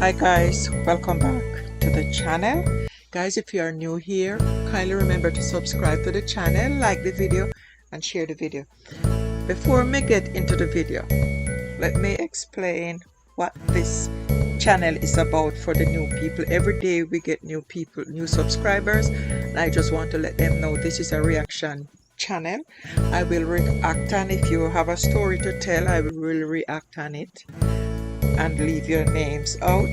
Hi guys, welcome back to the channel. Guys, if you are new here, kindly remember to subscribe to the channel, like the video and share the video. Before we get into the video, let me explain what this channel is about for the new people. Every day we get new people, new subscribers, and I just want to let them know this is a reaction channel. I will react, and if you have a story to tell, I will react on it and leave your names out.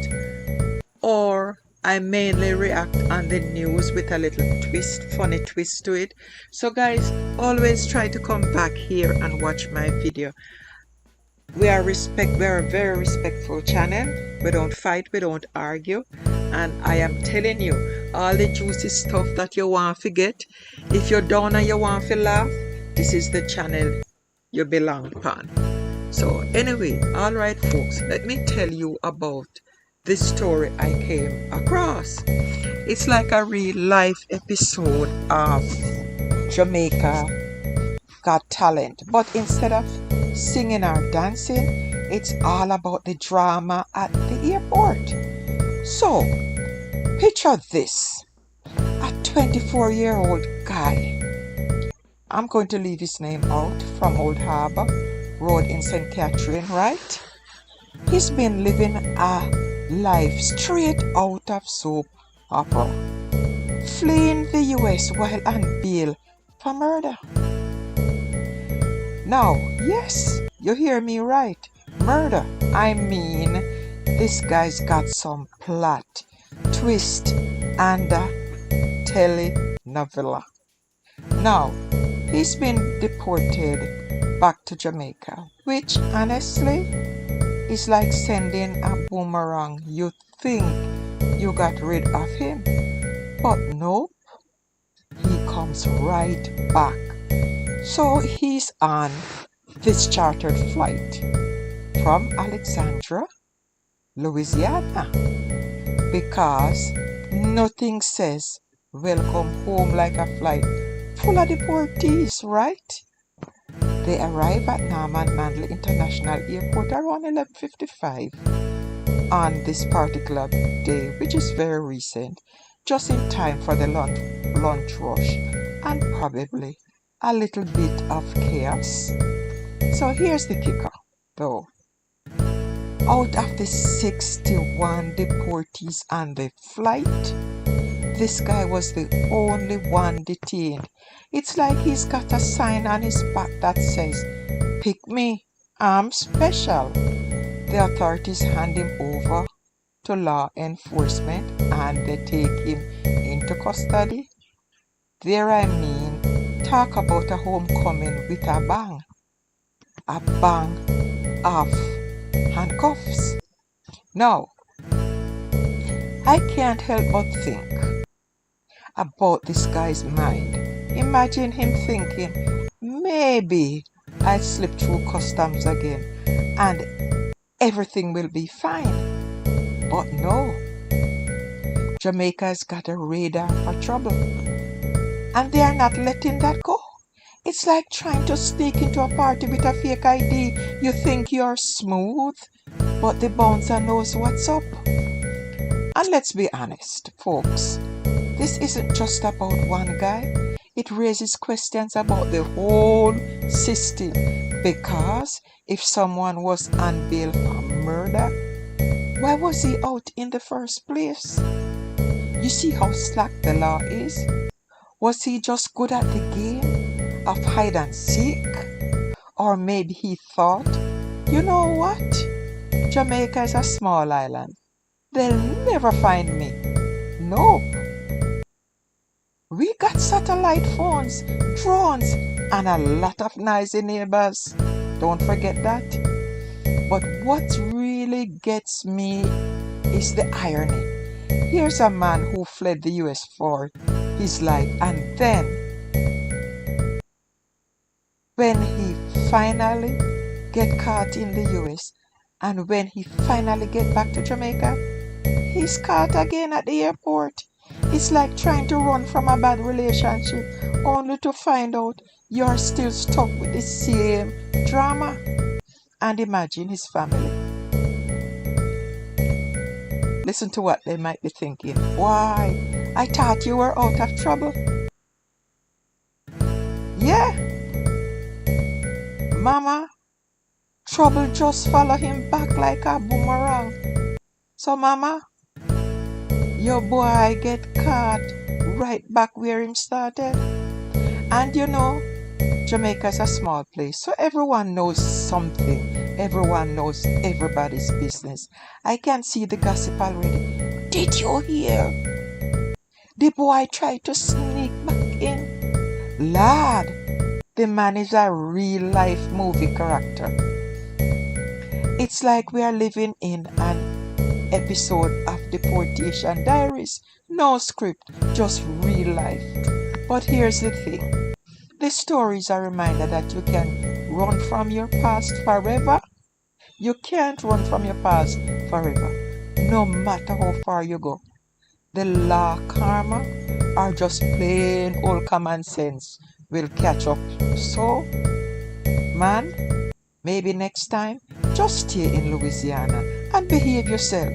Or I mainly react on the news with a little twist, funny twist to it. So guys, always try to come back here and watch my video. We are a very respectful channel. We don't fight, we don't argue, and I am telling you all the juicy stuff that you want to get. If you're down and you want to laugh, this is the channel you belong upon. So anyway, alright folks, let me tell you about this story I came across. It's like a real life episode of Jamaica Got Talent, but instead of singing or dancing, it's all about the drama at the airport. So picture this: a 24-year-old guy, I'm going to leave his name out, from Old Harbour Road in St. Catherine, right? He's been living a life straight out of soap opera, fleeing the US while on bail for murder. Now, yes, you hear me right, murder. I mean, this guy's got some plot, twist, and a telenovela. Now, he's been deported back to Jamaica, which honestly is like sending a boomerang. You think you got rid of him, but nope, he comes right back. So he's on this chartered flight from Alexandria, Louisiana, because nothing says welcome home like a flight full of deportees, right? They arrive at Norman Manley International Airport around 11:55 on this particular day, which is very recent, just in time for the lunch rush and probably a little bit of chaos. So here's the kicker, though. Out of the 61 deportees on the flight, this guy was the only one detained. It's like he's got a sign on his back that says, "Pick me, I'm special." The authorities hand him over to law enforcement and they take him into custody. There, I mean, talk about a homecoming with a bang of handcuffs. Now, I can't help but think about this guy's mind. Imagine him thinking, maybe I'll slip through customs again and everything will be fine. But no, Jamaica's got a radar for trouble, and they are not letting that go. It's like trying to sneak into a party with a fake ID. You think you're smooth, but the bouncer knows what's up. And let's be honest, folks, this isn't just about one guy. It raises questions about the whole system, because if someone was on bail for murder, why was he out in the first place? You see how slack the law is? Was he just good at the game of hide and seek? Or maybe he thought, you know what? Jamaica is a small island. They'll never find me. Nope. We got satellite phones, drones, and a lot of noisy neighbors. Don't forget that. But what really gets me is the irony. Here's a man who fled the US for his life, and then when he finally get caught in the US and when he finally get back to Jamaica, he's caught again at the airport. It's like trying to run from a bad relationship only to find out you're still stuck with the same drama. And imagine his family. Listen to what they might be thinking. Why? I thought you were out of trouble. Yeah, mama, trouble just follow him back like a boomerang. So mama, your boy get caught right back where him started. And you know, Jamaica is a small place, so everyone knows something. Everyone knows everybody's business. I can see the gossip already. Did you hear? The boy tried to sneak back in. Lad, the man is a real life movie character. It's like we are living in an episode of Deportation Diaries. No script, just real life. But here's the thing. This story is a reminder that you can run from your past forever. You can't run from your past forever, no matter how far you go. The law, karma, or just plain old common sense will catch up. So, man, maybe next time, just stay in Louisiana and behave yourself.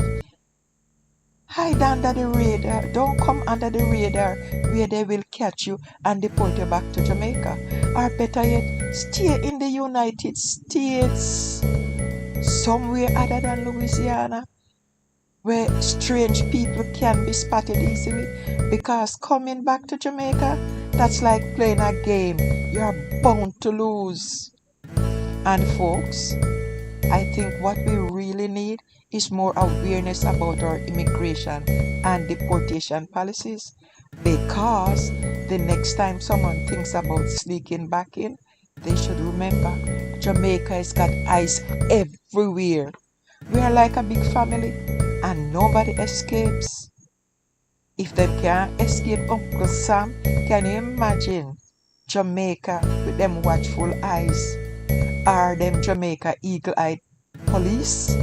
Hide under the radar. Don't come under the radar where they will catch you and deport you back to Jamaica. Or better yet, stay in the United States, somewhere other than Louisiana, where strange people can be spotted easily. Because coming back to Jamaica, that's like playing a game. You're bound to lose. And folks, I think what we really need is more awareness about our immigration and deportation policies, because the next time someone thinks about sneaking back in, they should remember Jamaica has got eyes everywhere. We are like a big family and nobody escapes. If they can't escape Uncle Sam, can you imagine Jamaica with them watchful eyes? Are them Jamaica eagle-eyed police?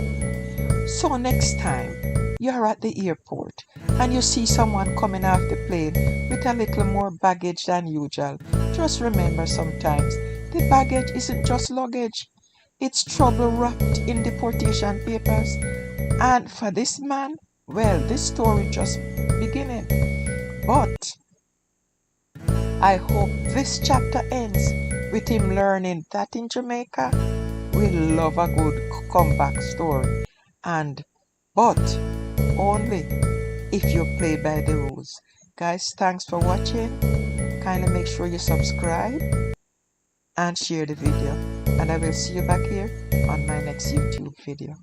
So next time you're at the airport and you see someone coming off the plane with a little more baggage than usual, just remember sometimes the baggage isn't just luggage. It's trouble wrapped in deportation papers. And for this man, well, this story just beginning. But I hope this chapter ends with him learning that in Jamaica, we love a good comeback story. But only if you play by the rules. Guys, thanks for watching. Kindly make sure you subscribe and share the video. And I will see you back here on my next YouTube video.